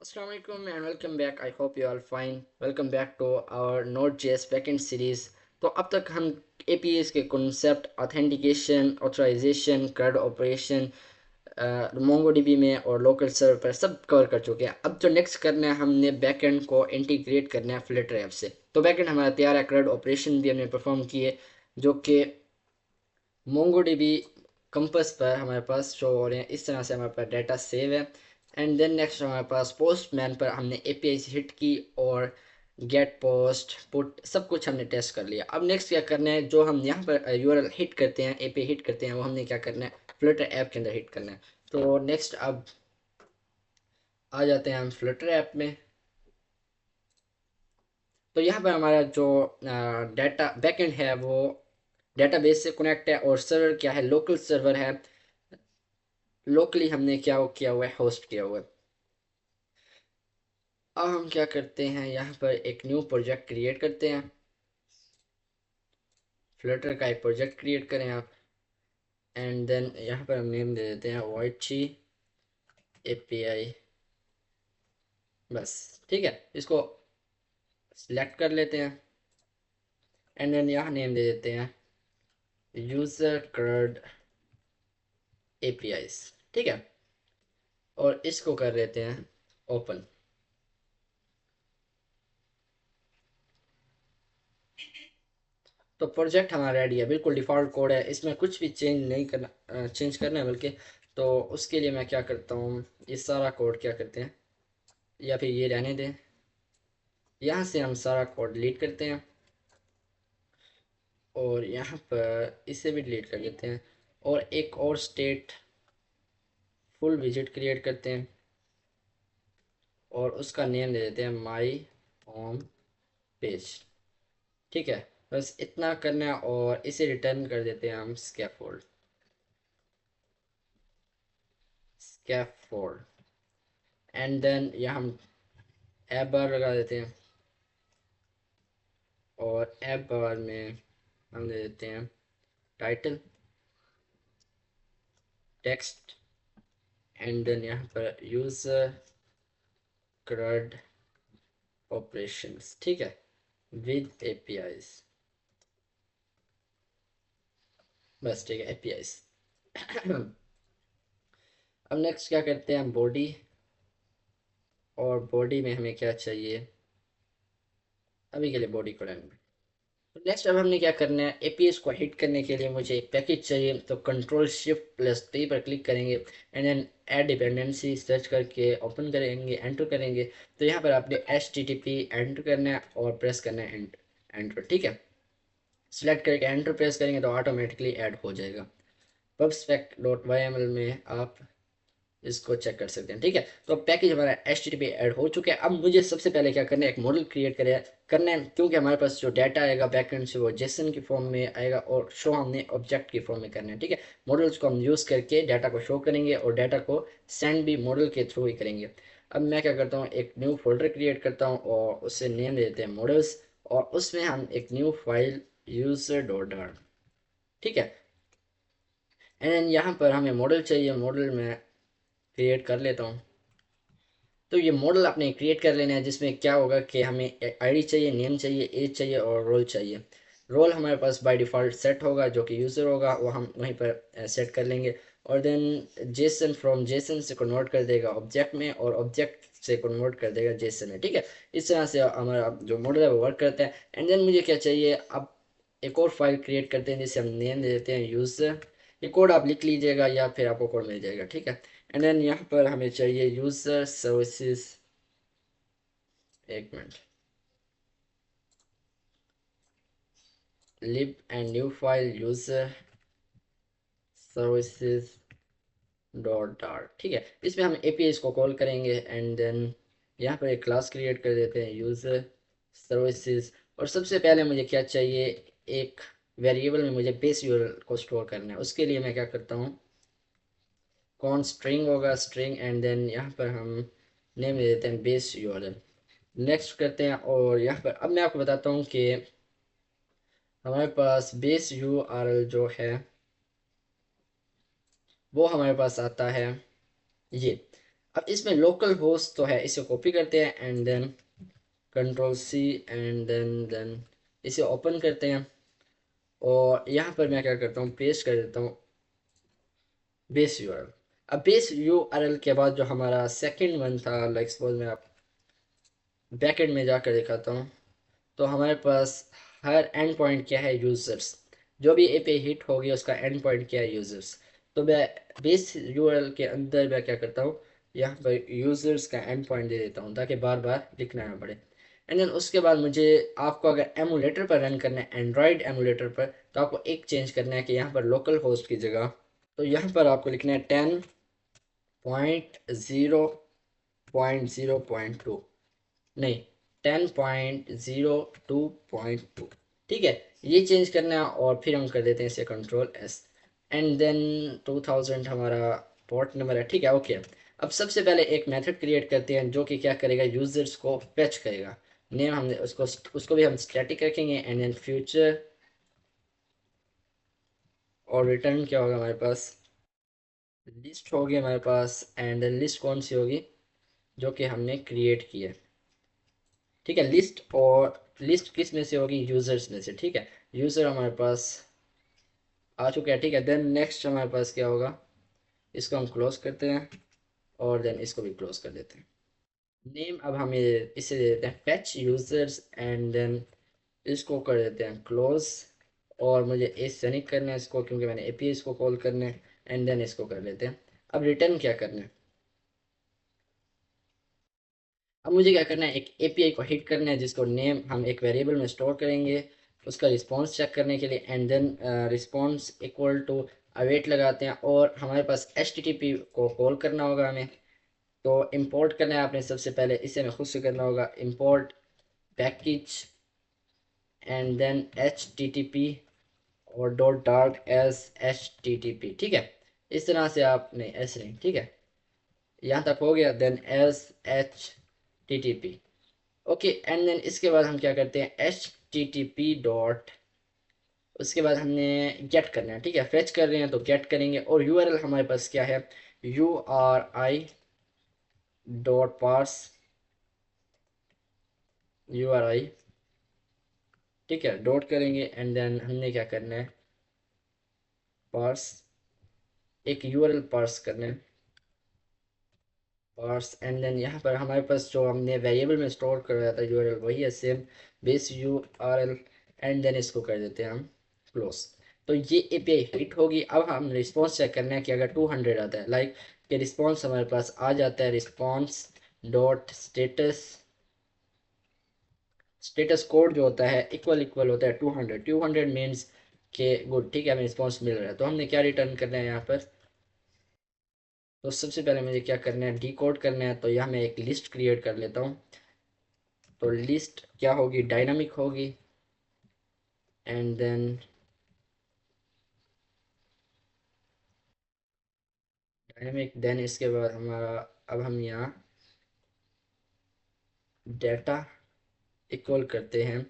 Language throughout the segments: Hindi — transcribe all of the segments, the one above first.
Assalamu alaikum and welcome back. I hope you all fine. Welcome back to our Node.js backend series. तो अब तक हम APIs के concept authentication authorisation CRUD operation MongoDB में और लोकल सर्वर पर सब कवर कर चुके हैं। अब जो नेक्स्ट करना है हमने बैकएंड को इंटीग्रेट करना है फ्लटर ऐप से। तो बैकएंड हमारा तैयार है, CRUD ऑपरेशन भी हमने परफॉर्म किए जो कि MongoDB कंपस पर हमारे पास शो हो रहे हैं। इस तरह से हमारे पास डाटा सेव है। एंड देन नेक्स्ट हमारे पास पोस्टमैन पर हमने एपीआई से हिट की और गेट पोस्ट पुट सब कुछ हमने टेस्ट कर लिया। अब नेक्स्ट क्या करना है, जो हम यहाँ पर यूआरएल हिट करते हैं, एपीआई हिट करते हैं, वो हमने क्या करना है, फ्लटर ऐप के अंदर हिट करना है। तो नेक्स्ट अब आ जाते हैं हम फ्लटर ऐप में। तो यहाँ पर हमारा जो डाटा बैकएंड है वो डेटाबेस से कनेक्ट है और सर्वर क्या है, लोकल सर्वर है। लोकली हमने क्या किया हुआ है, होस्ट किया हुआ है। अब हम क्या करते हैं, यहाँ पर एक न्यू प्रोजेक्ट क्रिएट करते हैं। फ्लटर का एक प्रोजेक्ट क्रिएट करें आप। एंड देन यहाँ पर हम नेम दे देते हैं वाइची एपीआई। बस ठीक है, इसको सिलेक्ट कर लेते हैं। एंड देन यहाँ नेम दे देते हैं यूजर क्रड एपीआईज। ठीक है, और इसको कर देते हैं ओपन। तो प्रोजेक्ट हमारा रेडी है, बिल्कुल डिफ़ॉल्ट कोड है, इसमें कुछ भी चेंज नहीं करना, चेंज करना है बल्कि। तो उसके लिए मैं क्या करता हूँ, ये सारा कोड क्या करते हैं, या फिर ये रहने दें, यहाँ से हम सारा कोड डिलीट करते हैं और यहाँ पर इसे भी डिलीट कर देते हैं और एक और स्टेट फुल विजिट क्रिएट करते हैं और उसका नेम दे देते हैं माई होम पेज। ठीक है, बस इतना करना है और इसे रिटर्न कर देते हैं हम स्कैफोल्ड। स्कैफोल्ड एंड देन यहाँ हम ऐप बार लगा देते हैं और ऐप बार में हम दे देते हैं टाइटल टेक्स्ट एंड देन यहाँ पर यूज़र क्रड ऑपरेशंस। ठीक है, विद एपीआईज। बस ठीक है, एपीआईज। अब नेक्स्ट क्या करते हैं, बॉडी। और बॉडी में हमें क्या चाहिए, अभी के लिए बॉडी को रहने दें। तो नेक्स्ट अब हमने क्या करना है, एपीएस को हिट करने के लिए मुझे एक पैकेज चाहिए। तो कंट्रोल शिफ्ट प्लस टी पर क्लिक करेंगे and then add dependency search करके ओपन करेंगे, एंटर करेंगे। तो यहाँ पर आपने H T T P enter करना है और प्रेस करना है एंटर। ठीक है, सिलेक्ट करके एंटर प्रेस करेंगे तो ऑटोमेटिकली ऐड हो जाएगा। पबस्पेक डॉट वाई एम एल में आप इसको चेक कर सकते हैं। ठीक है, तो पैकेज हमारा H T T P add हो चुका है। अब मुझे सबसे पहले क्या करना है, एक मॉडल क्रिएट करना है, क्योंकि हमारे पास जो डाटा आएगा बैकएंड से वो जेसन की फॉर्म में आएगा और शो हमने ऑब्जेक्ट की फॉर्म में करना है। ठीक है, मॉडल्स को हम यूज़ करके डाटा को शो करेंगे और डाटा को सेंड भी मॉडल के थ्रू ही करेंगे। अब मैं क्या करता हूँ, एक न्यू फोल्डर क्रिएट करता हूँ और उससे नेम दे देते हैं मॉडल्स और उसमें हम एक न्यू फाइल यूजर डॉट डार। ठीक है, एंड यहाँ पर हमें मॉडल चाहिए, मॉडल में क्रिएट कर लेता हूँ। तो ये मॉडल आपने क्रिएट कर लेना है, जिसमें क्या होगा कि हमें आईडी चाहिए, नेम चाहिए, एज चाहिए और रोल चाहिए। रोल हमारे पास बाय डिफ़ॉल्ट सेट होगा, जो कि यूज़र होगा, वो हम वहीं पर सेट कर लेंगे। और देन जेसन फ्रॉम जेसन से कन्वर्ट कर देगा ऑब्जेक्ट में और ऑब्जेक्ट से कन्वर्ट कर देगा जेसन में। ठीक है, इस तरह से हमारा जो मॉडल है वो वर्क करता है। एंड देन मुझे क्या चाहिए, अब एक और फाइल क्रिएट करते हैं जिसे हम नेम दे देते हैं यूज़र। ये कोड आप लिख लीजिएगा या फिर आपको कोड मिल जाएगा। ठीक है, एंड देन यहाँ पर हमें चाहिए यूज़र सर्विसेज। एक minute, lib and new file user services dot dart. ठीक है, इसमें हम एपीआई को कॉल करेंगे एंड देन यहाँ पर एक क्लास क्रिएट कर देते हैं यूज़र सर्विसेज। और सबसे पहले मुझे क्या चाहिए, एक वेरिएबल में मुझे बेस यूआरएल को स्टोर करना है। उसके लिए मैं क्या करता हूँ, कौन स्ट्रिंग होगा, स्ट्रिंग एंड देन यहाँ पर हम नेम दे देते हैं बेस यूआरएल। नेक्स्ट करते हैं और यहाँ पर अब मैं आपको बताता हूँ कि हमारे पास बेस यूआरएल जो है वो हमारे पास आता है ये। अब इसमें लोकल होस्ट तो है, इसे कॉपी करते हैं and then control C and then इसे ओपन करते हैं और यहाँ पर मैं क्या करता हूँ, पेस्ट कर देता हूँ बेस यूआरएल। अब बेस यूआरएल के बाद जो हमारा सेकंड वन था, लाइक सपोज मैं आप बैकएंड में जाकर दिखाता हूँ, तो हमारे पास हर एंड पॉइंट क्या है, यूजर्स। जो भी एपीआई हिट होगी उसका एंड पॉइंट क्या है, यूजर्स। तो मैं बेस यूआरएल के अंदर मैं क्या करता हूँ, यहाँ पर यूजर्स का एंड पॉइंट दे देता हूँ ताकि बार बार लिखना ना पड़े। एंड देन उसके बाद मुझे, आपको अगर एमुलेटर पर रन करना है, एंड्रॉयड एमुलेटर पर, तो आपको एक चेंज करना है कि यहाँ पर लोकल होस्ट की जगह, तो यहाँ पर आपको लिखना है 10.0.0.2, नहीं 10.02.2। ठीक है, ये चेंज करना है और फिर हम कर देते हैं इसे कंट्रोल S एंड देन 2000 हमारा पोर्ट नंबर है। ठीक है, ओके। अब सबसे पहले एक मेथड क्रिएट करते हैं जो कि क्या करेगा, यूजर्स को फेच करेगा। नेम हमने उसको भी हम स्टैटिक रखेंगे एंड देन फ्यूचर और रिटर्न क्या होगा हमारे पास, लिस्ट होगी हमारे पास। एंड लिस्ट कौन सी होगी, जो कि हमने क्रिएट की है। ठीक है, लिस्ट, और लिस्ट किस में से होगी, यूजर्स में से। ठीक है, यूजर हमारे पास आ चुका है। ठीक है, देन नेक्स्ट हमारे पास क्या होगा, इसको हम क्लोज करते हैं और देन इसको भी क्लोज कर देते हैं। नेम अब हम ये इसे दे देते हैं फैच यूजर्स एंड देन इसको कर देते हैं क्लोज। और मुझे एसेनिक करना है इसको क्योंकि मैंने एपीआई इसको कॉल करना है एंड देन इसको कर लेते हैं। अब रिटर्न क्या करना है, अब मुझे क्या करना है, एक एपीआई को हिट करना है जिसको नेम हम एक वेरिएबल में स्टोर करेंगे उसका रिस्पांस चेक करने के लिए। And then response equal to await लगाते हैं और हमारे पास एचटीटीपी को कॉल करना होगा हमें। तो इंपोर्ट करना है आपने सबसे पहले, इसे हमें खुद से करना होगा, import package and then HTTP और डॉट डार्ट एज एचटीटीपी। ठीक है, इस तरह से आपने ऐसे नहीं, ठीक है, यहाँ तक हो गया। Then as H T T P, okay. And then इसके बाद हम क्या करते हैं, H T T P dot, उसके बाद हमने गेट करना है। ठीक है, फेच कर रहे हैं तो गेट करेंगे और यूआरएल हमारे पास क्या है, URI डॉट पार्स URI। ठीक है, डॉट करेंगे एंड देन हमने क्या करना है, पार्स, एक यूआरएल पार्स करना है, पार्स। एंड देन यहाँ पर हमारे पास जो हमने वेरिएबल में स्टोर कराया था यूआरएल वही है same, base URL. And then इसको कर देते हैं हम क्लोज। तो ये एपीआई हिट होगी। अब हम रिस्पांस चेक करना है कि अगर 200 आता है, लाइक कि रिस्पांस हमारे पास आ जाता है, response dot status, status code जो होता है इक्वल इक्वल होता है 200, 200 मीन्स के गुड। ठीक है, हमें रिस्पांस मिल रहा है। तो हमने क्या रिटर्न करना है यहाँ पर, तो सबसे पहले मुझे क्या करना है, डी कोड करना है। तो यहाँ मैं एक लिस्ट क्रिएट कर लेता हूँ। तो लिस्ट क्या होगी, डायनामिक होगी एंड देन डायनामिक, देन इसके बाद हमारा, अब हम यहाँ डेटा इक्वल करते हैं।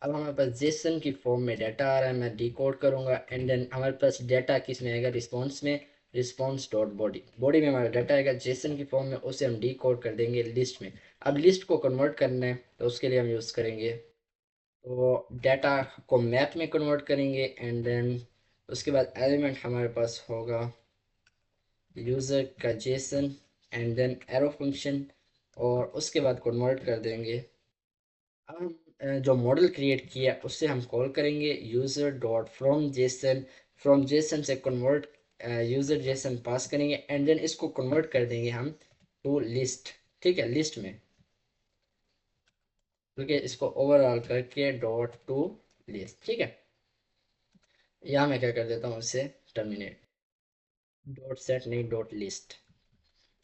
अब हमारे पास जेसन की फॉर्म में डाटा आ रहा है, मैं डी कोड करूँगा एंड देन हमारे पास डाटा किस में आएगा, रिस्पॉन्स में, रिस्पॉन्स डॉट बॉडी, बॉडी में हमारा डाटा आएगा जेसन की फॉर्म में, उसे हम डी कोड कर देंगे लिस्ट में। अब लिस्ट को कन्वर्ट करना है तो उसके लिए हम यूज़ करेंगे, तो डाटा को मैप में कन्वर्ट करेंगे एंड देन उसके बाद एलिमेंट हमारे पास होगा यूज़र का JSON and then arrow function और उसके बाद कन्वर्ट कर देंगे। अब हम जो मॉडल क्रिएट किया उससे हम कॉल करेंगे user dot from Jason, from Jason से कन्वर्ट, यूज़र जेसन पास करेंगे एंड देन इसको कन्वर्ट कर देंगे हम टू लिस्ट। ठीक है, लिस्ट में, क्योंकि इसको ओवरऑल करके डॉट टू लिस्ट। ठीक है, यहाँ मैं क्या कर देता हूँ, इसे टर्मिनेट, डॉट सेट नहीं डॉट लिस्ट।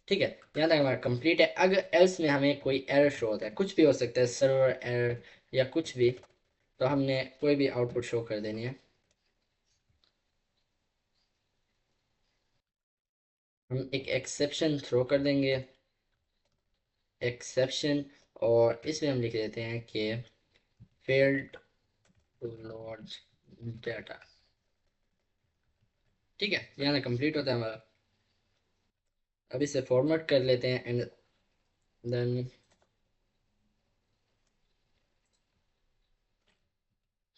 ठीक है, यहाँ तक हमारा कंप्लीट है। अगर एल्स में हमें कोई एरर शो होता है, कुछ भी हो सकता है, सर्वर एरर या कुछ भी, तो हमने कोई भी आउटपुट शो कर देनी है। हम एक एक्सेप्शन थ्रो कर देंगे, एक्सेप्शन, और इसमें हम लिख देते हैं कि फेल्ड टू लोड डाटा। ठीक है, यहाँ तक कंप्लीट होता है हमारा। अब इसे फॉर्मेट कर लेते हैं and then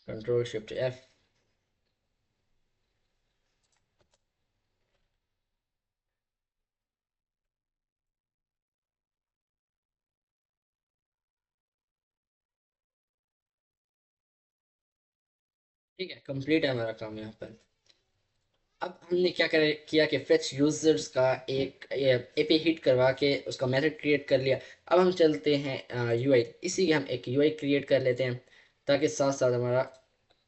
control shift F. ठीक है, कंप्लीट है हमारा काम यहाँ पर। अब हमने क्या किया कि फेच यूजर्स का एक एपी हिट करवा के उसका मेथड क्रिएट कर लिया। अब हम चलते हैं यूआई, इसी के हम एक यूआई क्रिएट कर लेते हैं ताकि साथ साथ हमारा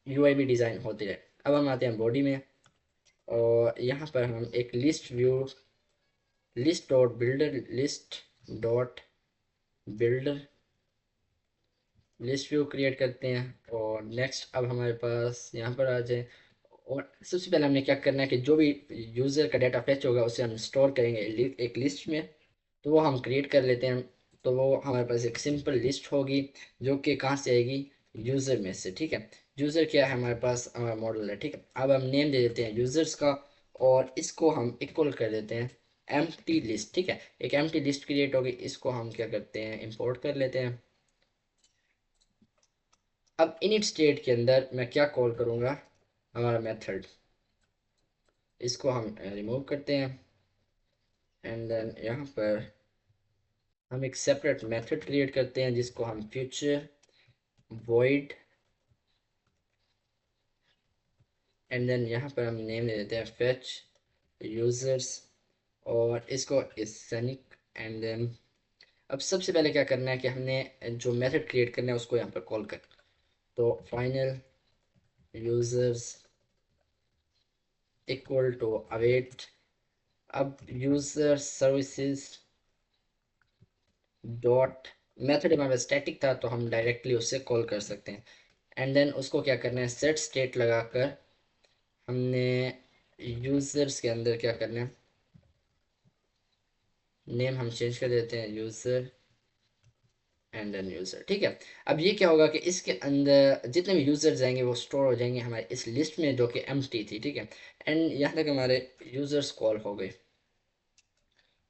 यूआई भी डिज़ाइन होती रहे। अब हम आते हैं बॉडी में और यहाँ पर हम एक list view, list dot builder, list dot builder list view create करते हैं। और नेक्स्ट अब हमारे पास यहाँ पर आ जाए और सबसे पहले हमें क्या करना है कि जो भी यूज़र का डाटा फेच होगा उसे हम स्टोर करेंगे एक लिस्ट में। तो वो हम क्रिएट कर लेते हैं। तो वो हमारे पास एक सिंपल लिस्ट होगी जो कि कहाँ से आएगी, यूज़र में से। ठीक है, यूज़र क्या है हमारे पास, हमारा मॉडल है। ठीक है, अब हम नेम दे देते हैं यूज़र्स का और इसको हम इक्वल कर देते हैं एम्प्टी लिस्ट। ठीक है, एक एम्प्टी लिस्ट क्रिएट होगी, इसको हम क्या करते हैं, इंपोर्ट कर लेते हैं। अब इनिट स्टेट के अंदर मैं क्या कॉल करूँगा, हमारा मेथड, इसको हम रिमूव करते हैं एंड देन यहाँ पर हम एक सेपरेट मेथड क्रिएट करते हैं जिसको हम फ्यूचर void एंड देन यहाँ पर हम नेम दे देते हैं fetch users और इसको इसेनिक एंड देन अब सबसे पहले क्या करना है कि हमने जो मेथड क्रिएट करना है उसको यहाँ पर कॉल कर। तो final users equal to await. अब यूजर सर्विसेज डॉट, मेथड हमारा स्टैटिक था तो हम डायरेक्टली उससे कॉल कर सकते हैं एंड देन उसको क्या करना है, सेट स्टेट लगाकर हमने यूजर्स के अंदर क्या करना है, नेम हम चेंज कर देते हैं यूजर एंड देन यूजर। ठीक है, अब ये क्या होगा कि इसके अंदर जितने भी यूजर्स जाएंगे वो स्टोर हो जाएंगे हमारे इस लिस्ट में जो कि एम्प्टी थी। ठीक है, एंड यहाँ तक हमारे यूजर्स कॉल हो गए,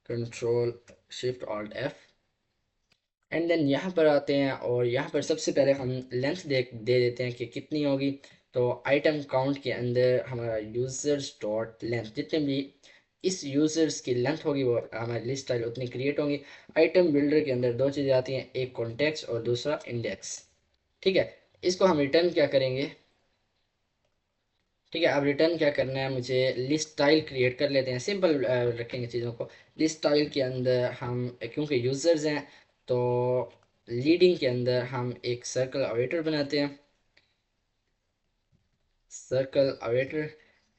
control shift alt F and then यहाँ पर आते हैं और यहाँ पर सबसे पहले हम लेंथ दे देते हैं कि कितनी होगी। तो आइटम काउंट के अंदर हमारा यूजर्स डॉट लेंथ, जितने भी इस यूजर्स की लेंथ होगी वो हमारी लिस्ट स्टाइल उतनी क्रिएट होंगी। आइटम बिल्डर के अंदर दो चीज़ें आती हैं, एक कॉन्टेक्स्ट और दूसरा इंडेक्स। ठीक है, इसको हम रिटर्न क्या करेंगे, ठीक है, अब रिटर्न क्या करना है, मुझे लिस्ट स्टाइल क्रिएट कर लेते हैं, सिंपल रखेंगे चीज़ों को। लिस्ट स्टाइल के अंदर हम क्योंकि यूज़र्स हैं तो लीडिंग के अंदर हम एक सर्कल अवेटर बनाते हैं, सर्कल अवेटर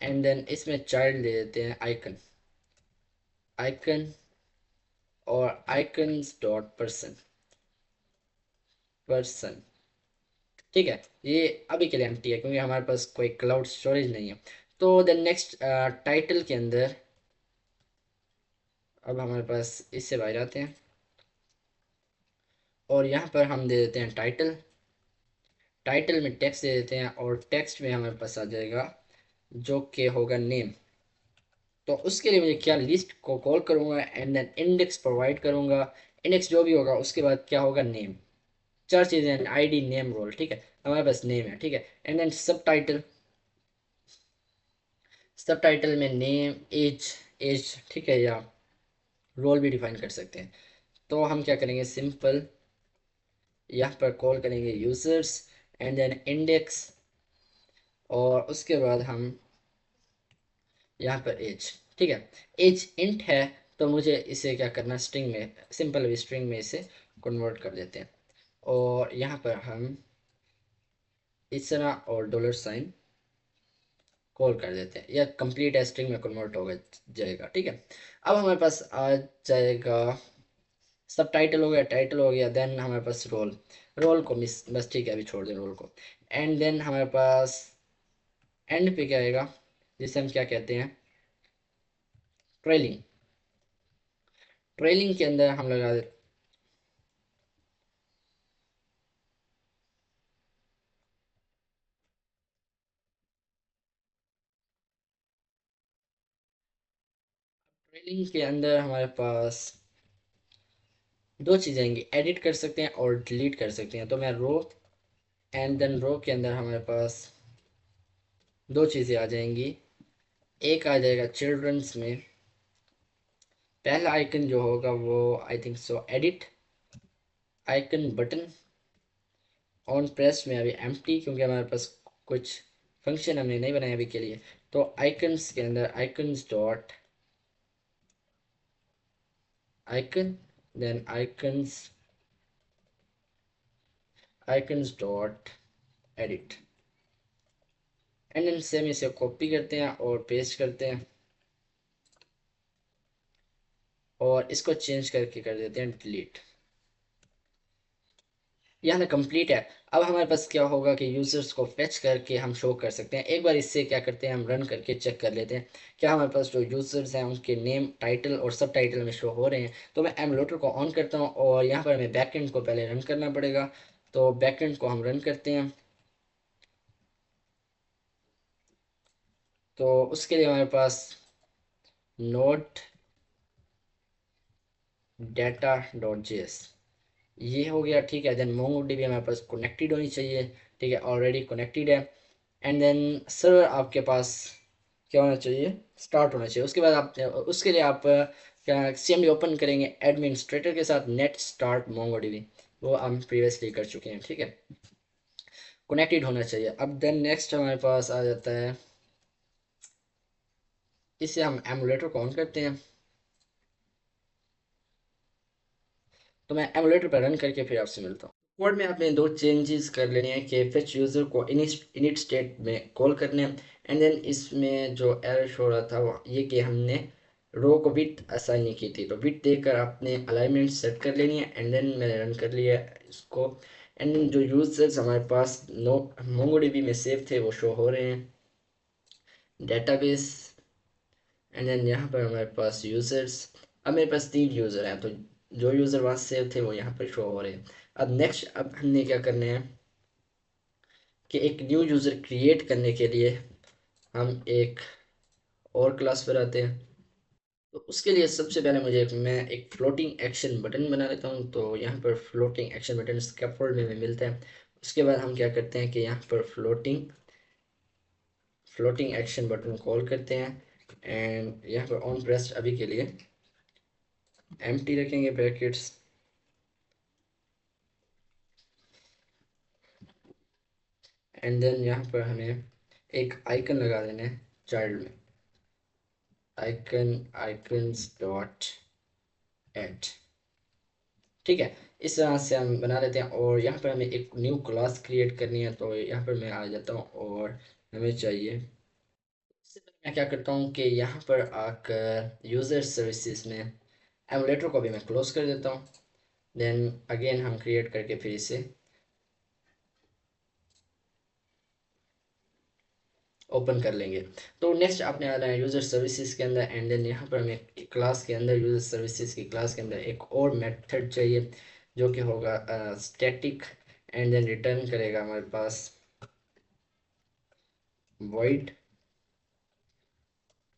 एंड देन इसमें चाइल्ड दे देते हैं आइकन, आइकन और आइकन्स डॉट पर्सन, पर्सन। ठीक है, ये अभी के लिए एम्प्टी है क्योंकि हमारे पास कोई क्लाउड स्टोरेज नहीं है। तो देन नेक्स्ट टाइटल के अंदर अब हमारे पास इससे बाहर आते हैं और यहाँ पर हम दे देते हैं टाइटल, टाइटल में टेक्स्ट दे देते हैं और टेक्स्ट में हमारे पास आ जाएगा जो कि होगा नेम। तो उसके लिए मुझे क्या, लिस्ट को कॉल करूँगा एंड देन इंडेक्स प्रोवाइड करूँगा, इंडेक्स जो भी होगा उसके बाद क्या होगा, नेम। चार चीज़ें, आईडी नेम रोल। ठीक है, हमारे पास नेम है। ठीक है, एंड देन सब टाइटल, सब टाइटल में नेम एज, एज ठीक है, या रोल भी डिफाइन कर सकते हैं। तो हम क्या करेंगे, सिंपल यहाँ पर कॉल करेंगे यूजर्स एंड देन इंडेक्स और उसके बाद हम यहाँ पर एज। ठीक है, एज इंट है तो मुझे इसे क्या करना, स्ट्रिंग में, सिंपल स्ट्रिंग में इसे कन्वर्ट कर देते हैं और यहाँ पर हम इस तरह और डॉलर साइन कॉल कर देते हैं, या कंप्लीट स्ट्रिंग में कन्वर्ट हो जाएगा। ठीक है, अब हमारे पास आ जाएगा, सब टाइटल हो गया, टाइटल हो गया, देन हमारे पास रोल, रोल को मिस बस, ठीक है अभी छोड़ दें रोल को। एंड देन हमारे पास एंड पे क्या आएगा, जिसे हम क्या कहते हैं, ट्रेलिंग। ट्रेलिंग के अंदर हम लगा देते इनके अंदर हमारे पास दो चीज़ें आएंगी, एडिट कर सकते हैं और डिलीट कर सकते हैं। तो मैं रो एंड देन रो के अंदर हमारे पास दो चीज़ें आ जाएंगी। एक आ जाएगा चिल्ड्रंस में, पहला आइकन जो होगा वो I think so edit icon button on press में अभी एम्प्टी, क्योंकि हमारे पास कुछ फंक्शन हमने नहीं बनाया अभी के लिए। तो आइकन्स के अंदर icons dot icon then icons dot edit and then same इसे कॉपी करते हैं और पेस्ट करते हैं और इसको चेंज करके कर देते हैं डिलीट। यहाँ पे कंप्लीट है। अब हमारे पास क्या होगा कि यूजर्स को फेच करके हम शो कर सकते हैं। एक बार इससे क्या करते हैं, हम रन करके चेक कर लेते हैं क्या हमारे पास जो यूजर्स हैं उनके नेम, टाइटल और सब टाइटल में शो हो रहे हैं। तो मैं एमुलेटर को ऑन करता हूँ और यहाँ पर हमें बैकएंड को पहले रन करना पड़ेगा। तो बैकएंड को हम रन करते हैं। तो उसके लिए हमारे पास नोड डाटा डॉट जेएस ये हो गया, ठीक है। देन मोंगोडीबी हमारे पास कनेक्टेड होनी चाहिए, ठीक है, ऑलरेडी कनेक्टेड है। एंड देन सर्वर आपके पास क्या होना चाहिए, स्टार्ट होना चाहिए। उसके बाद आप उसके लिए आप क्या सीएमडी ओपन करेंगे एडमिनिस्ट्रेटर के साथ नेट स्टार्ट मोंगोडीबी, वो हम प्रीवियसली कर चुके हैं, ठीक है। कनेक्टेड होना चाहिए। अब देन नेक्स्ट हमारे पास आ जाता है, इसे हम एमुलेटर को ऑन करते हैं। तो मैं एमुलेटर पर रन करके फिर आपसे मिलता हूँ। कोड में आपने दो चेंजेस कर लेने हैं कि फेच यूज़र को इनिट स्टेट में कॉल करने हैं। एंड देन इसमें जो एरर शो रहा था वो ये कि हमने रो को विड्थ असाइन नहीं की थी। तो विड्थ देकर आपने अलाइनमेंट सेट कर लेनी है। एंड देन मैंने रन कर लिया इसको। एंड देन जो यूजर्स हमारे पास नो मोंगोडीबी में सेव थे वो शो हो रहे हैं, डेटाबेस। एंड देन यहाँ पर हमारे पास यूजर्स, अब मेरे पास 3 यूज़र हैं, तो जो यूज़र वहाँ सेव थे वो यहाँ पर शो हो रहे हैं। अब नेक्स्ट, अब हमने क्या करना है कि एक न्यू यूज़र क्रिएट करने के लिए हम एक और क्लास पर आते हैं। तो उसके लिए सबसे पहले मैं एक फ्लोटिंग एक्शन बटन बना लेता हूँ। तो यहाँ पर फ्लोटिंग एक्शन बटन स्कैफोल्ड में मिलता है। उसके बाद हम क्या करते हैं कि यहाँ पर फ्लोटिंग एक्शन बटन कॉल करते हैं एंड यहाँ पर ऑन प्रेस्ड अभी के लिए एम्प्टी रखेंगे ब्रैकेट्स। एंड देन यहाँ पर हमें एक आइकन लगा देना है चाइल्ड में, आइकन्स डॉट एड, ठीक है। इस तरह से हम बना लेते हैं। और यहाँ पर हमें एक न्यू क्लास क्रिएट करनी है। तो यहाँ पर मैं आ जाता हूँ और हमें चाहिए, इससे पहले मैं क्या करता हूँ कि यहाँ पर आकर यूज़र सर्विसेज में एमुलेटर को भी मैं क्लोज कर देता हूँ। देन अगेन हम क्रिएट करके फिर इसे ओपन कर लेंगे। तो नेक्स्ट आपने आना है यूज़र सर्विसेज के अंदर। एंड देन यहाँ पर हमें क्लास के अंदर, यूज़र सर्विसेज की क्लास के अंदर एक और मेथड चाहिए जो कि होगा स्टैटिक। एंड देन रिटर्न करेगा हमारे पास void,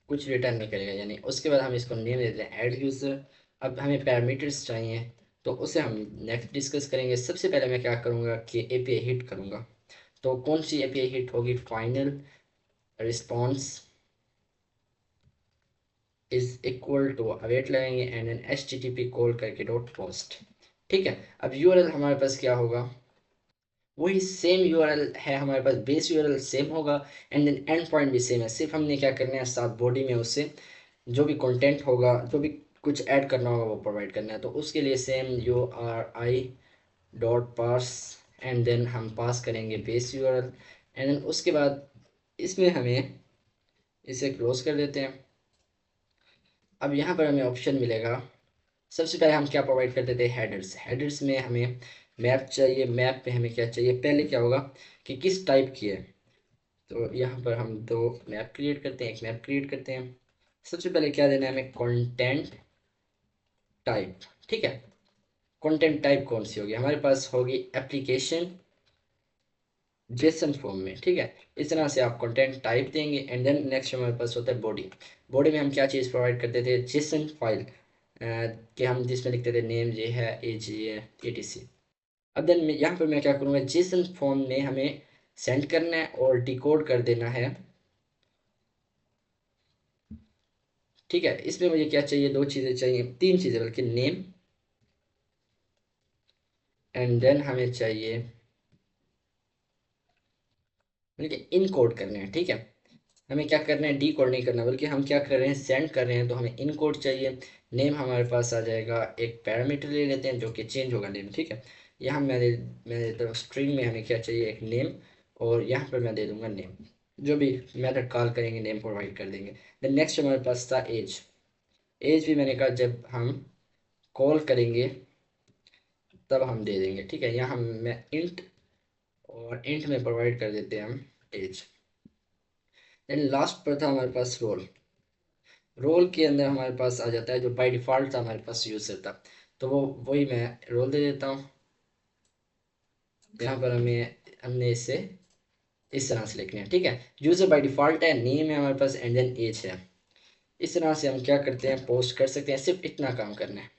कुछ रिटर्न नहीं करेगा यानी। उसके बाद हम इसको नेम देते हैं ऐड यूज़र। अब हमें पैरामीटर्स चाहिए तो उसे हम नेक्स्ट डिस्कस करेंगे। सबसे पहले मैं क्या करूँगा कि एपीआई हिट करूँगा। तो कौन सी एपीआई हिट होगी, final response is equal to await लगाएंगे and an H T T P call करके डॉट पोस्ट, ठीक है। अब यूआरएल हमारे पास क्या होगा, वही सेम यूआरएल है हमारे पास, बेस यूआरएल सेम होगा एंड देन एंड पॉइंट भी सेम है। सिर्फ हमने क्या करना है, साथ बॉडी में उससे जो भी कंटेंट होगा, जो भी कुछ ऐड करना होगा वो प्रोवाइड करना है। तो उसके लिए same U R I dot parse and then हम पास करेंगे बेस यूआरएल। एंड देन उसके बाद इसमें हमें इसे क्लोज कर देते हैं। अब यहाँ पर हमें ऑप्शन मिलेगा। सबसे पहले हम क्या प्रोवाइड कर देते हैं, हेडर्स। हेडर्स में हमें मैप चाहिए। मैप पे हमें क्या चाहिए, पहले क्या होगा कि किस टाइप की है। तो यहाँ पर हम दो मैप क्रिएट करते हैं, एक मैप क्रिएट करते हैं। सबसे पहले क्या देना है हमें, कंटेंट टाइप, ठीक है। कंटेंट टाइप कौन सी होगी हमारे पास, होगी एप्लीकेशन जेसन फॉर्म में, ठीक है। इस तरह से आप कंटेंट टाइप देंगे एंड देन नेक्स्ट हमारे पास होता है बॉडी। बॉडी में हम क्या चीज़ प्रोवाइड करते थे, जेसन फाइल कि हम जिसमें लिखते थे नेम ये है, एज ये है, etc। अब देन यहाँ पर मैं क्या करूँगा, जेसन फॉर्म में हमें सेंड करना है और डिकोड कर देना है, ठीक है। इसमें मुझे क्या चाहिए, दो चीज़ें चाहिए, तीन चीज़ें बल्कि, नेम एंड देन हमें चाहिए बल्कि इन कोड करने हैं, ठीक है। हमें क्या करना है, डी कोड नहीं करना, बल्कि हम क्या कर रहे हैं, सेंड कर रहे हैं, तो हमें इन कोड चाहिए। नेम हमारे पास आ जाएगा, एक पैरामीटर ले लेते हैं जो कि चेंज होगा नेम, ठीक है। यहाँ मैं देता हूँ स्ट्रिंग में हमें क्या चाहिए, एक नेम, और यहाँ पर मैं दे दूंगा नेम। जो भी मेथड कॉल करेंगे नेम प्रोवाइड कर देंगे। देन नेक्स्ट हमारे पास था एज। एज भी मैंने कहा जब हम कॉल करेंगे तब हम दे देंगे, ठीक है। यहाँ मैं इंट, और इंट में प्रोवाइड कर देते हैं हम एज। देन लास्ट पर था हमारे पास रोल। रोल के अंदर हमारे पास आ जाता है जो बाय डिफ़ॉल्ट था हमारे पास यूज़र था, तो वो वही मैं रोल दे देता हूँ। यहाँ पर हमने इसे इस तरह से लिखना है, ठीक है। यूज़र बाय डिफ़ॉल्ट है, नेम है हमारे पास एंड देन एज है। इस तरह से हम क्या करते हैं, पोस्ट कर सकते हैं। सिर्फ इतना काम करना है।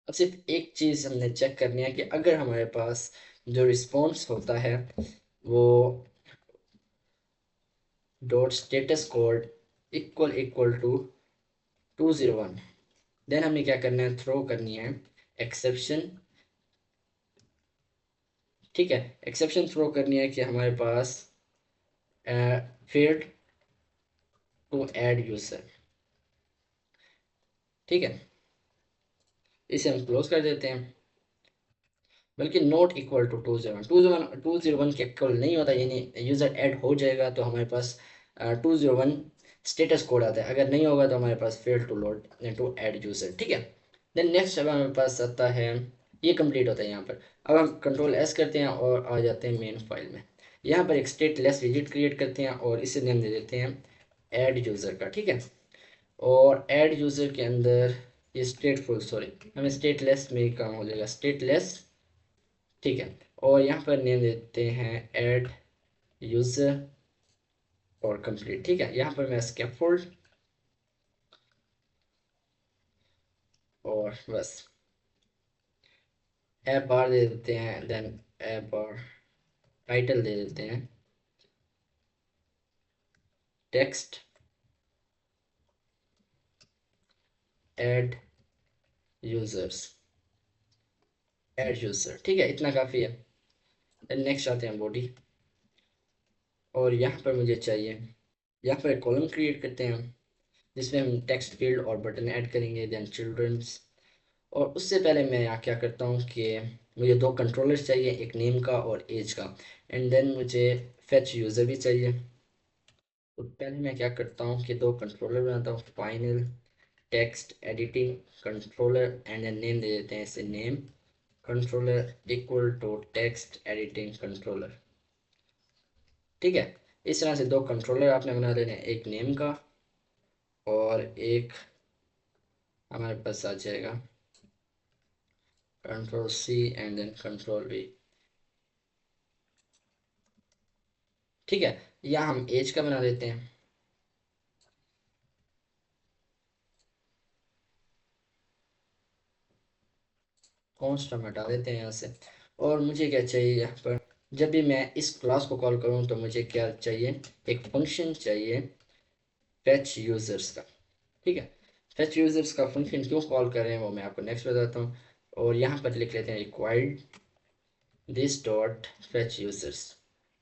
अब सिर्फ एक चीज़ हमने चेक करनी है कि अगर हमारे पास जो रिस्पॉन्स होता है वो dot status code equal equal to 201, then हमें क्या करना है, थ्रो करनी है एक्सेप्शन, ठीक है। एक्सेप्शन थ्रो करनी है कि हमारे पास फेल्ड टू ऐड यूजर, ठीक है। इसे हम क्लोज कर देते हैं। बल्कि नॉट इक्वल टू 201 के इक्वल नहीं होता, यानी यूज़र ऐड हो जाएगा तो हमारे पास 201 स्टेटस कोड आता है, अगर नहीं होगा तो हमारे पास fail to load to add user, ठीक है। देन नेक्स्ट अब हमारे पास आता है, ये कंप्लीट होता है यहाँ पर। अब हम कंट्रोल एस करते हैं और आ जाते हैं मेन फाइल में। यहाँ पर एक स्टेटलेस विजिट क्रिएट करते हैं और इसे नेम दे देते हैं ऐड यूज़र का, ठीक है। और ऐड यूज़र के अंदर ये स्टेटफुल, सॉरी हमें स्टेटलेस में ही काम हो जाएगा, स्टेटलेस, ठीक है। और यहाँ पर नेम देते हैं ऐड यूज़र और कंप्लीट, ठीक है। यहाँ पर मैं स्कैफोल्ड और बस ऐप बार दे देते हैं, देन ऐप बार टाइटल दे देते हैं text add users, add user, ठीक है। इतना काफ़ी है। देन नेक्स्ट आते हैं बॉडी, और यहाँ पर मुझे चाहिए, यहाँ पर एक कॉलम क्रिएट करते हैं हम, जिसमें हम टेक्स्ट फील्ड और बटन ऐड करेंगे, देन चिल्ड्रंस। और उससे पहले मैं यहाँ क्या करता हूँ कि मुझे दो कंट्रोलर्स चाहिए, एक नेम का और एज का, एंड देन मुझे फेच यूज़र भी चाहिए। तो पहले मैं क्या करता हूँ कि दो कंट्रोलर बनाता हूँ, final text editing controller, and then name दे देते हैं इसे name controller equal to text editing controller, ठीक है। इस तरह से दो कंट्रोलर आपने बना लेने हैं, एक नेम का और एक हमारे पास आ जाएगा control C and then control V, ठीक है। या हम एज का बना देते हैं, कॉन्स्ट हम हटा देते हैं यहाँ से। और मुझे क्या चाहिए यहाँ पर, जब भी मैं इस क्लास को कॉल करूँ तो मुझे क्या चाहिए, एक फंक्शन चाहिए फेच यूजर्स का, ठीक है। फेच यूजर्स का फंक्शन क्यों कॉल कर रहे हैं वो मैं आपको नेक्स्ट बताता हूँ। और यहाँ पर लिख लेते हैं required this dot fetch users,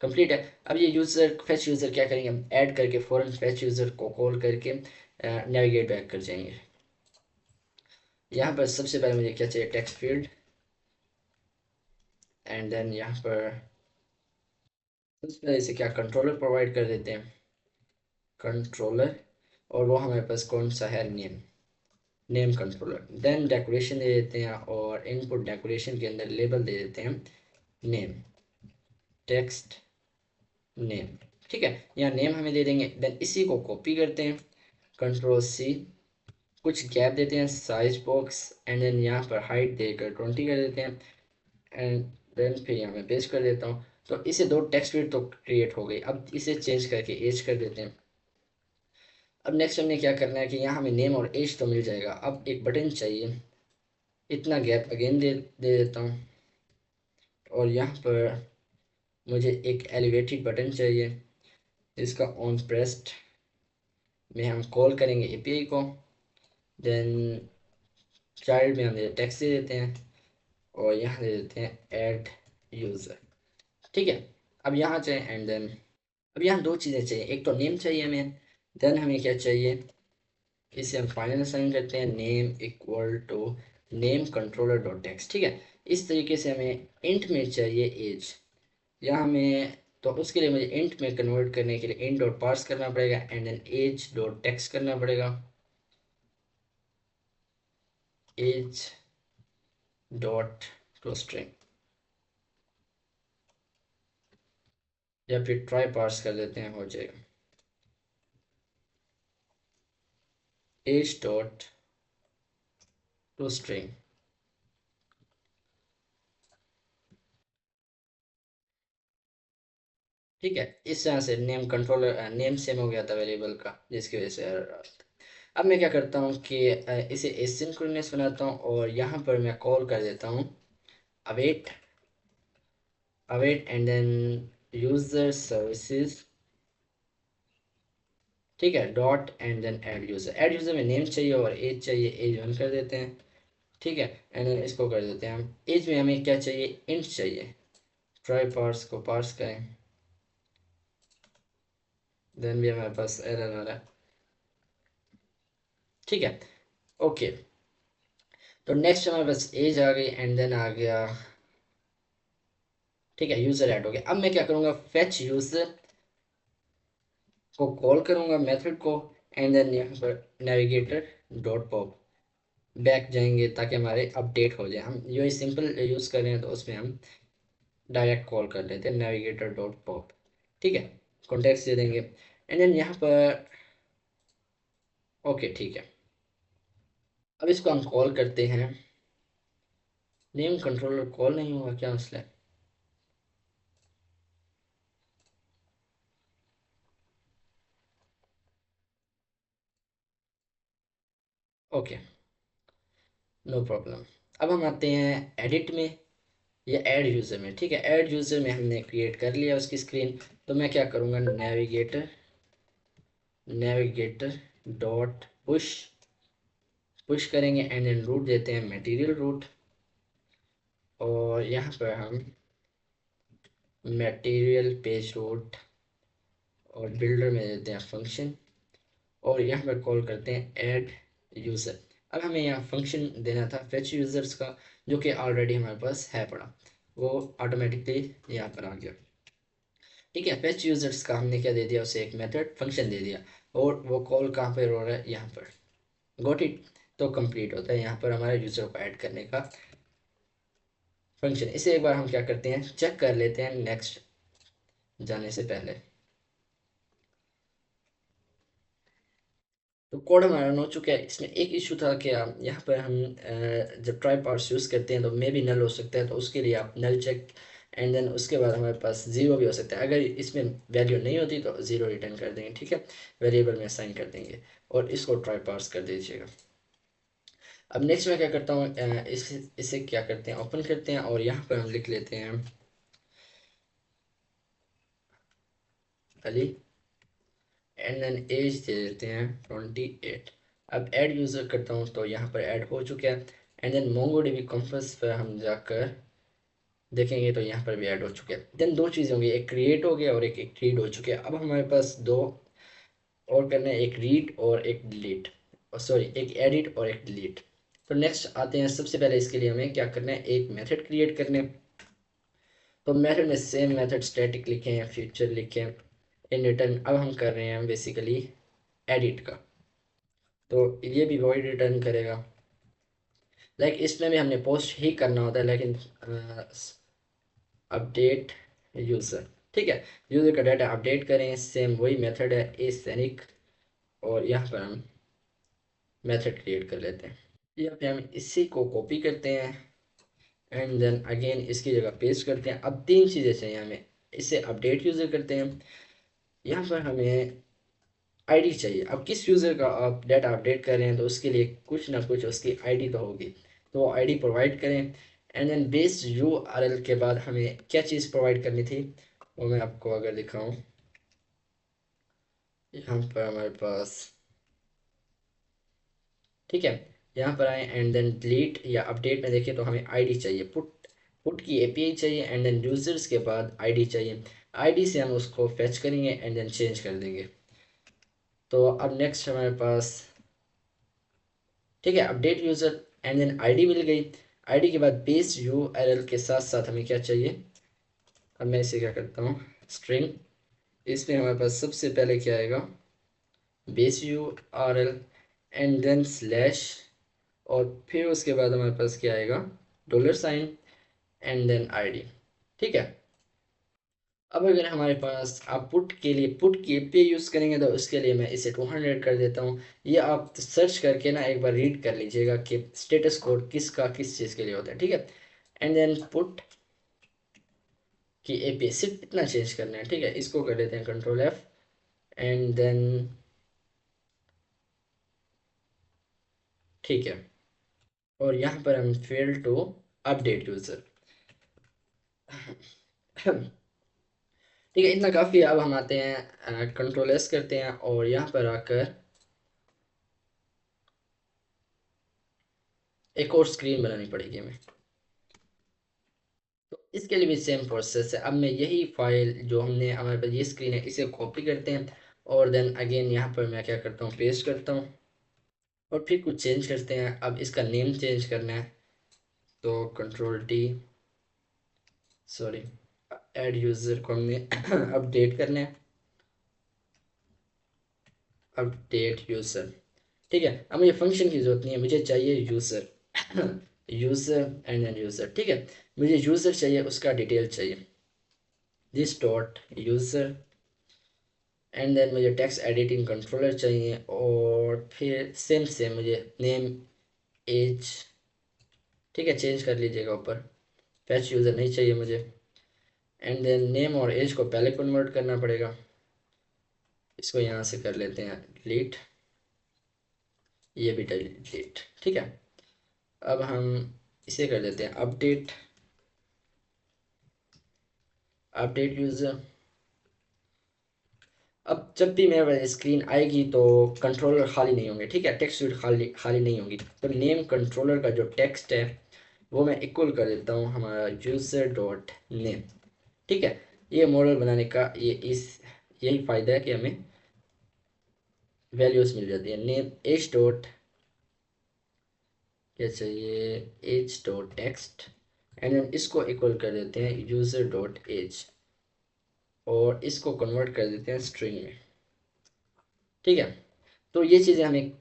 complete है। अब ये यूज़र फेच यूज़र क्या करेंगे, हम ऐड करके फ़ौरन फेच यूज़र को कॉल करके नेविगेट बैक कर जाएंगे। यहाँ पर सबसे पहले मुझे क्या चाहिए, टेक्स्ट फील्ड, एंड देन यहाँ पर सबसे पहले इसे क्या कंट्रोलर प्रोवाइड कर देते हैं, कंट्रोलर, और वो हमारे पास कौन सा है, name, name controller. Then decoration दे देते हैं और इनपुट डेकोरेशन के अंदर लेबल दे देते हैं नेम, टेक्स्ट नेम, ठीक है। यहाँ नेम हमें दे देंगे। देन इसी को कॉपी करते हैं, कंट्रोल सी, कुछ गैप देते हैं साइज बॉक्स, एंड देन यहाँ पर हाइट देकर 20 कर देते हैं, एंड देन फिर यहाँ मैं पेस्ट कर देता हूँ। तो इसे दो टेक्स्ट फील्ड तो क्रिएट हो गई। अब इसे चेंज करके एज कर देते हैं। अब नेक्स्ट हमने क्या करना है कि यहाँ हमें नेम और एज तो मिल जाएगा, अब एक बटन चाहिए। इतना गैप अगेन दे देता हूँ। और यहाँ पर मुझे एक एलिवेटेड बटन चाहिए, इसका ऑन प्रेस्ड में हम कॉल करेंगे एपीआई को। देन चाइल्ड में हम टेक्स्ट दे देते हैं और यहाँ दे देते हैं ऐड यूज़र। ठीक है। अब यहाँ चाहिए एंड देन अब यहाँ दो चीज़ें चाहिए, एक तो नेम चाहिए हमें, देन हमें क्या चाहिए, इसे हम फाइनल असाइन करते हैं name equal to name controller dot text. ठीक है। इस तरीके से हमें इंट में चाहिए एज, यहाँ हमें तो उसके लिए मुझे इंट में कन्वर्ट करने के लिए इंट डॉट पार्स करना पड़ेगा and then age dot text करना पड़ेगा, एज डॉट टू स्ट्रिंग, या फिर ट्राई पार्स कर देते हैं, हो जाएगा एज डॉट टू स्ट्रिंग। ठीक है। इस तरह से नेम कंट्रोलर नेम सेम हो गया था वेरिएबल का, जिसकी वजह से error आ रहा था। अब मैं क्या करता हूँ कि इसे एसिंक्रोनस बनाता हूँ और यहाँ पर मैं कॉल कर देता हूँ await await and then user services. ठीक है। Dot and then add user में नेम चाहिए और एज चाहिए, एज 1 कर देते हैं। ठीक है। एंड देन इसको कर देते हैं हम, एज में हमें क्या चाहिए, इंट चाहिए। ट्राई पार्स को पार्स करें, देन भी हमारे पास एरर आ रहा है। ठीक है। ओके। तो नेक्स्ट हमारे पास एज आ गई एंड देन आ गया, ठीक है, यूजर ऐड हो गया। अब मैं क्या करूंगा, फेच यूजर को कॉल करूंगा मेथड को एंड देन यहाँ पर नेविगेटर डॉट पॉप बैक जाएंगे ताकि हमारे अपडेट हो जाए। हम ये सिंपल यूज कर रहे हैं तो उसमें हम डायरेक्ट कॉल कर लेते हैं नेविगेटर डॉट पॉप। ठीक है। कॉन्टेक्स्ट दे देंगे एंड देन यहाँ पर ओके। ठीक है। अब इसको हम कॉल करते हैं, नेम कंट्रोलर कॉल नहीं हुआ, क्या मसला है। Okay, no problem. अब हम आते हैं एडिट में या ऐड यूज़र में। ठीक है। ऐड यूज़र में हमने क्रिएट कर लिया उसकी स्क्रीन। तो मैं क्या करूँगा, नेविगेटर डॉट पुश पुश करेंगे एंड देन रूट देते हैं मटेरियल रूट, और यहाँ पर हम मटेरियल पेज रूट और बिल्डर में देते हैं फंक्शन, और यहाँ पर कॉल करते हैं ऐड यूज़र। अब हमें यहाँ फंक्शन देना था फेच यूज़र्स का, जो कि ऑलरेडी हमारे पास है पड़ा, वो ऑटोमेटिकली यहाँ पर आ गया। ठीक है। फेच यूज़र्स का हमने क्या दे दिया, उसे एक मेथड फंक्शन दे दिया, और वो कॉल कहाँ पर हो रहा है, यहाँ पर। Got it. तो कंप्लीट होता है यहाँ पर हमारे यूज़र को ऐड करने का फंक्शन। इसे एक बार हम क्या करते हैं, चेक कर लेते हैं नेक्स्ट जाने से पहले। तो कोड हमारा रन हो चुका है। इसमें एक इशू था कि यहाँ पर हम जब ट्राई पार्स यूज़ करते हैं तो मे भी नल हो सकता है, तो उसके लिए आप नल चेक एंड देन उसके बाद हमारे पास ज़ीरो भी हो सकता है। अगर इसमें वैल्यू नहीं होती तो ज़ीरो रिटर्न कर देंगे। ठीक है। वेरिएबल में असाइन कर देंगे और इसको ट्राई पार्स कर दीजिएगा। अब नेक्स्ट मैं क्या करता हूँ, इसे क्या करते हैं, ओपन करते हैं और यहाँ पर हम लिख लेते हैं अली एंड देन एज दे देते हैं 28। अब ऐड यूज़र करता हूँ तो यहाँ पर ऐड हो चुका है and then MongoDB Compass पर हम जाकर देखेंगे तो यहाँ पर भी ऐड हो चुके हैं। देन दो चीज़ें होंगी, एक क्रिएट हो गया और एक रीड हो चुके हैं। अब हमारे पास दो और करना है, एक रीड और एक डिलीट, सॉरी एक एडिट और एक डिलीट। तो नेक्स्ट आते हैं, सबसे पहले इसके लिए हमें क्या करना है, एक मेथड क्रिएट करने। तो मेथड में सेम मेथड स्टैटिक लिखे हैं, फ्यूचर लिखे हैं, इन रिटर्न। अब हम कर रहे हैं बेसिकली एडिट का, तो ये भी वही रिटर्न करेगा। लाइक इसमें भी हमने पोस्ट ही करना होता है, लेकिन अपडेट यूज़र। ठीक है। यूज़र का डाटा अपडेट करें, सेम वही मेथड है एसेनिक, और यहाँ पर हम मेथड क्रिएट कर लेते हैं। यहाँ पे हम इसी को कॉपी करते हैं एंड देन अगेन इसकी जगह पेस्ट करते हैं। अब तीन चीज़ें चाहिए हमें, इसे अपडेट यूज़र करते हैं। यहाँ पर हमें आईडी चाहिए। अब किस यूज़र का आप डाटा अपडेट कर रहे हैं तो उसके लिए कुछ ना कुछ उसकी आईडी तो होगी, तो वो आईडी प्रोवाइड करें। एंड देन बेस यूआरएल के बाद हमें क्या चीज़ प्रोवाइड करनी थी वो मैं आपको अगर दिखाऊं, यहाँ पर हमारे पास, ठीक है, यहाँ पर आए एंड देन डिलीट या अपडेट में देखें तो हमें आईडी चाहिए, पुट पुट की एपीआई चाहिए एंड देन यूज़र्स के बाद आईडी चाहिए। आईडी से हम उसको फेच करेंगे एंड देन चेंज कर देंगे। तो अब नेक्स्ट हमारे पास, ठीक है, update user and then ID मिल गई। आईडी के बाद बेस यूआरएल के साथ साथ हमें क्या चाहिए, अब मैं इसे क्या करता हूँ स्ट्रिंग, इसमें हमारे पास सबसे पहले क्या आएगा base URL and then slash, और फिर उसके बाद हमारे पास क्या आएगा dollar sign and then ID. ठीक है, अब अगर हमारे पास आप पुट के लिए पुट की पे यूज़ करेंगे तो उसके लिए मैं इसे 200 कर देता हूँ। ये आप सर्च करके ना एक बार रीड कर लीजिएगा कि स्टेटस कोड किसका किस चीज़ के लिए होता है। ठीक है, एंड देन पुट की एपीआई सिर्फ इतना चेंज करना है। ठीक है, इसको कर देते हैं कंट्रोल एफ एंड देन, ठीक है, और यहाँ पर हम फेल टू अपडेट यूज़र। ठीक है, इतना काफ़ी है। अब हम आते हैं कंट्रोल एस करते हैं और यहाँ पर आकर एक और स्क्रीन बनानी पड़ेगी हमें। तो इसके लिए भी सेम प्रोसेस है। अब मैं यही फाइल जो हमने हमारे पास ये स्क्रीन है इसे कॉपी करते हैं और देन अगेन यहाँ पर मैं क्या करता हूँ पेस्ट करता हूँ और फिर कुछ चेंज करते हैं। अब इसका नेम चेंज करना है तो control D, sorry, add user को हमने अपडेट करना है, अपडेट यूज़र। ठीक है, अब मुझे फंक्शन की ज़रूरत नहीं है, मुझे चाहिए user. User and an user. ठीक है, मुझे यूज़र चाहिए, उसका डिटेल चाहिए, this dot user and then मुझे टेक्स्ट एडिटिंग कंट्रोलर चाहिए और फिर सेम सेम मुझे नेम एज, ठीक है, चेंज कर लीजिएगा ऊपर, फैच यूज़र नहीं चाहिए मुझे। एंड देन नेम और एज को पहले कन्वर्ट करना पड़ेगा, इसको यहाँ से कर लेते हैं डिलीट, ये भी डिलीट। ठीक है, अब हम इसे कर देते हैं अपडेट, अपडेट यूज़र। अब जब भी मेरे पास स्क्रीन आएगी तो कंट्रोलर खाली नहीं होंगे। ठीक है, टेक्स्ट फील्ड खाली खाली नहीं होगी, तो नेम कंट्रोलर का जो टेक्स्ट है वो मैं इक्वल कर देता हूँ हमारा यूज़र डॉट नेम। ठीक है, ये मॉडल बनाने का ये इस यही फ़ायदा है कि हमें वैल्यूज़ मिल जाती है। नेम एज डॉट, क्या चाहिए, age dot text and then इसको इक्वल कर देते हैं यूज़र डॉट एज और इसको कन्वर्ट कर देते हैं स्ट्रिंग में। ठीक है, तो ये चीज़ें हमें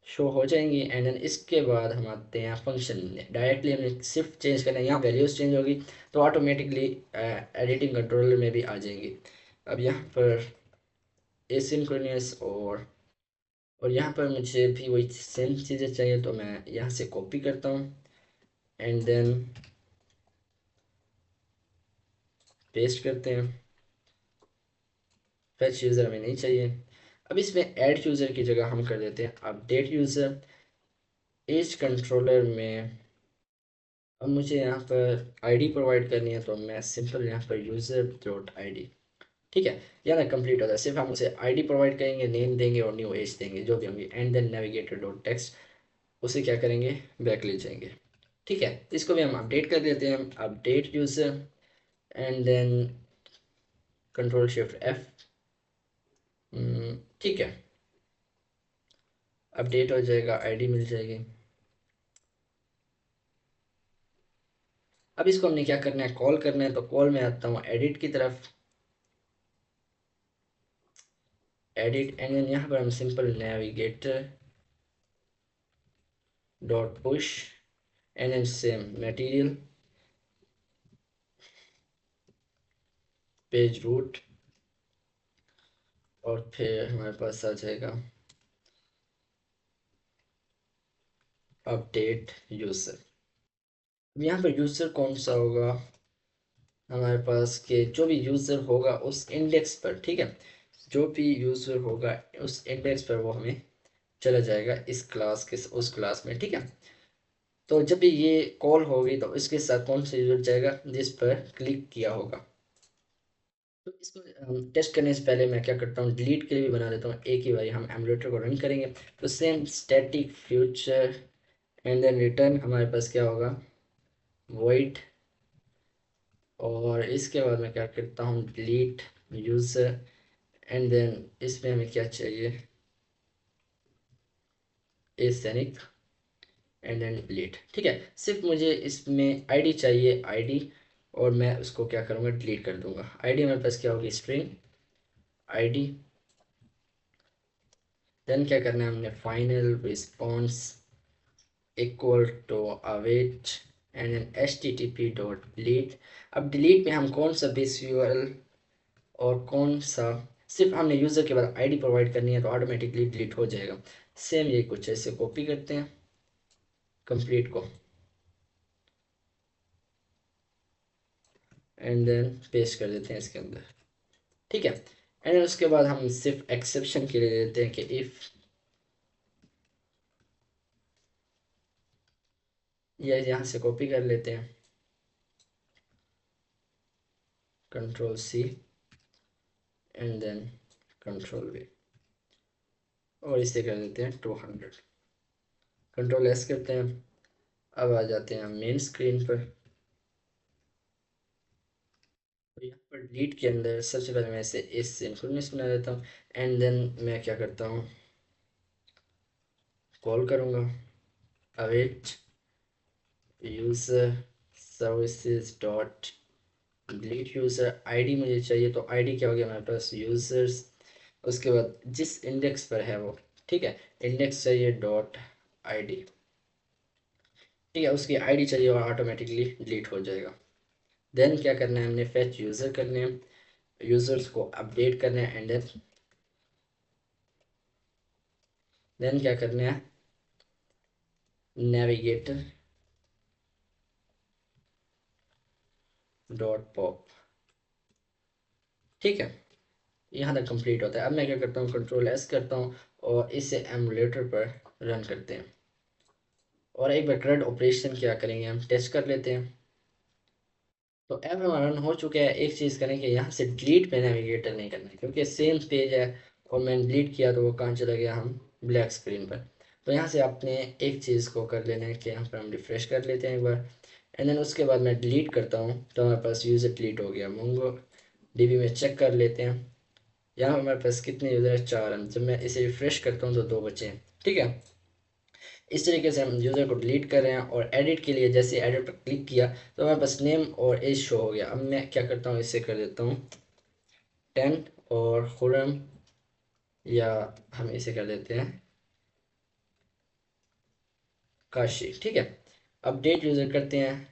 शो हो जाएंगी एंड देन इसके बाद हम आते हैं फंक्शन में। डायरेक्टली हमें सिर्फ चेंज करना है, यहाँ वैल्यूज़ चेंज होगी तो ऑटोमेटिकली एडिटिंग कंट्रोलर में भी आ जाएंगी। अब यहाँ पर एसिंक्रोनस और यहाँ पर मुझे भी वही सेम चीज़ें चाहिए तो मैं यहाँ से कॉपी करता हूँ एंड देन पेस्ट करते हैं। फैच यूज़र हमें नहीं चाहिए। अब इसमें ऐड यूज़र की जगह हम कर देते हैं अपडेट यूज़र। एज कंट्रोलर में अब मुझे यहाँ पर आईडी प्रोवाइड करनी है तो मैं सिंपल यहाँ पर यूज़र डॉट आईडी, ठीक है, यहाँ ना कंप्लीट होता है। सिर्फ हम उसे आईडी प्रोवाइड करेंगे, नेम देंगे और न्यू एज देंगे जो भी होंगे and then navigator dot text, उसे क्या करेंगे बैक ले जाएंगे। ठीक है, इसको भी हम अपडेट कर देते हैं, update user and then control shift F. ठीक है, अपडेट हो जाएगा, आईडी मिल जाएगी। अब इसको हमने क्या करना है कॉल करना है, तो कॉल में आता हूँ एडिट की तरफ, एडिट एंड देन यहाँ पर हम simple navigator dot push and then same material page route और फिर हमारे पास आ जाएगा अपडेट यूज़र। अब यहाँ पर यूज़र कौन सा होगा, हमारे पास के जो भी यूज़र होगा उस इंडेक्स पर, ठीक है, जो भी यूज़र होगा उस इंडेक्स पर वो हमें चला जाएगा इस क्लास के उस क्लास में, ठीक है। तो जब भी ये कॉल होगी तो इसके साथ कौन सा यूज़र जाएगा, जिस पर क्लिक किया होगा। तो इसको टेस्ट करने से पहले मैं क्या करता हूँ, डिलीट के लिए भी बना देता हूँ, एक ही बारी हम एमुलेटर को रन करेंगे। तो same static future and then return हमारे पास क्या होगा, वॉइड। और इसके बाद मैं क्या करता हूँ, डिलीट यूज़र एंड देन इसमें हमें क्या चाहिए, एसैनिक एंड देन डिलीट, ठीक है। सिर्फ मुझे इसमें आईडी चाहिए, आईडी, और मैं उसको क्या करूँगा, डिलीट कर दूंगा। आईडी हमारे पास क्या होगी, स्ट्रिंग आईडी। देन क्या करना है हमने, final response equal to await and then http dot delete. अब डिलीट में हम कौन सा बेस यूआरएल और कौन सा, सिर्फ हमने यूज़र के बाद आईडी प्रोवाइड करनी है तो ऑटोमेटिकली डिलीट हो जाएगा। सेम ये कुछ ऐसे कॉपी करते हैं कंप्लीट को एंड देन पेस्ट कर देते हैं इसके अंदर, ठीक है। एंड उसके बाद हम सिर्फ एक्सेप्शन के लिए देते हैं कि इफ़, या यहाँ से कॉपी कर लेते हैं, control C and then control V, और इसे कर देते हैं 200, कंट्रोल एस करते हैं। अब आ जाते हैं मेन स्क्रीन पर। तो यहाँ पर डिलीट के अंदर सबसे पहले मैं इसे इस सिंक्रोनस बना देता हूँ एंड देन मैं क्या करता हूँ, कॉल करूँगा await user services dot delete user. ID मुझे चाहिए, तो आईडी क्या हो गया हमारे पास, यूज़र्स, उसके बाद जिस इंडेक्स पर है वो, ठीक है, इंडेक्स चाहिए डॉट आईडी, ठीक है, उसकी आईडी चाहिए और ऑटोमेटिकली डिलीट हो जाएगा। देन क्या करना है, हमने फेच यूज़र करने हैं, यूज़र्स को अपडेट करना है एंड देन क्या करना है, नेविगेटर डॉट पॉप, ठीक है। यहाँ तक कंप्लीट होता है। अब मैं क्या करता हूँ, कंट्रोल एस करता हूँ और इसे एमुलेटर पर रन करते हैं, और एक बार करंट ऑपरेशन क्या करेंगे, हम टेस्ट कर लेते हैं। तो ऐप हमारा रन हो चुका है। एक चीज़ करें कि यहाँ से डिलीट पे नेविगेटर नहीं करना है, क्योंकि सेम पेज है और मैंने डिलीट किया तो वो कहाँ चला गया, हम ब्लैक स्क्रीन पर। तो यहाँ से आपने एक चीज़ को कर लेना है कि यहाँ पर हम रिफ़्रेश कर लेते हैं एक बार एंड देन उसके बाद मैं डिलीट करता हूँ तो हमारे पास यूज़र डिलीट हो गया। मोंगो डीबी में चेक कर लेते हैं, यहाँ हमारे पास कितने यूज़र हैं, 4 हैं। जब मैं इसे रिफ़्रेश करता हूँ तो 2 बचे हैं, ठीक है। इस तरीके से हम यूज़र को डिलीट कर रहे हैं। और एडिट के लिए जैसे एडिट पर क्लिक किया तो हमारे पास नेम और एज शो हो गया। अब मैं क्या करता हूँ, इसे कर देता हूँ 10 और खुरम, या हम इसे कर देते हैं काशी, ठीक है। अपडेट यूज़र करते हैं,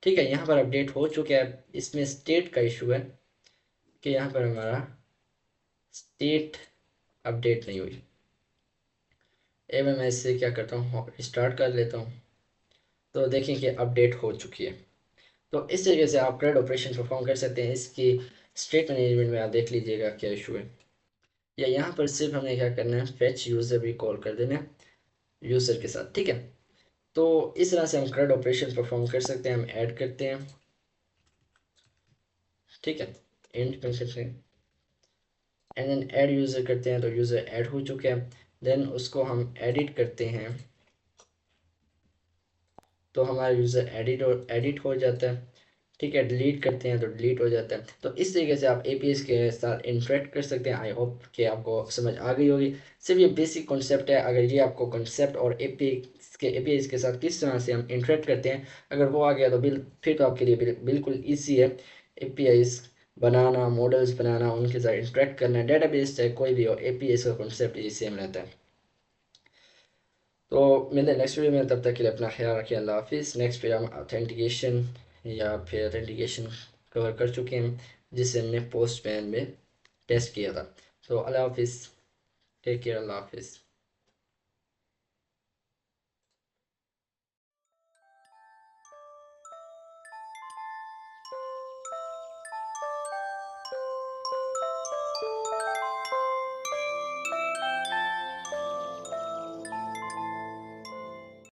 ठीक है। यहाँ पर अपडेट हो चुका है। इसमें स्टेट का इशू है कि यहाँ पर हमारा स्टेट अपडेट नहीं हुई। एक बार मैं इससे क्या करता हूँ, स्टार्ट कर लेता हूँ तो देखें कि अपडेट हो चुकी है। तो इस तरीके से आप क्रेड ऑपरेशन परफॉर्म कर सकते हैं। इसकी स्टेट मैनेजमेंट में आप देख लीजिएगा क्या इशू है। या यहाँ पर सिर्फ हमें क्या करना है, फेच यूज़र भी कॉल कर देना है यूज़र के साथ, ठीक है। तो इस तरह से हम क्रेड ऑपरेशन परफॉर्म कर सकते हैं। हम ऐड करते हैं, ठीक है, एंड कर सकते हैं एंड देन ऐड यूज़र करते हैं तो यूज़र ऐड हो चुके हैं। देन उसको हम एडिट करते हैं तो हमारा यूज़र एडिट हो जाता है, ठीक है। डिलीट करते हैं तो डिलीट हो जाता है। तो इस तरीके से आप एपीएस के साथ इंटरेक्ट कर सकते हैं। आई होप कि आपको समझ आ गई होगी। सिर्फ ये बेसिक कॉन्सेप्ट है। अगर ये आपको कॉन्सेप्ट और एपीएस के साथ किस तरह से हम इंटरेक्ट करते हैं अगर वो आ गया तो फिर तो आपके लिए बिल्कुल ईजी है एपीआईज बनाना, मॉडल्स बनाना, उनके साथ इंटरेक्ट करना। डेटाबेस चाहे कोई भी हो, एपीएस का कॉन्सेप्ट ये सेम रहता है। तो मिलते हैं नेक्स्ट वीडियो में, तब तक के लिए अपना ख्याल रखिए। अल्लाह हाफिज़। नेक्स्ट पे हम ऑथेंटिकेशन या फिर ऑथेंटिकेशन कवर कर चुके हैं जिसे हमने पोस्ट पैन में टेस्ट किया था। तो अल्लाह हाफिज़, टेक केयर, अल्लाह हाफिज़।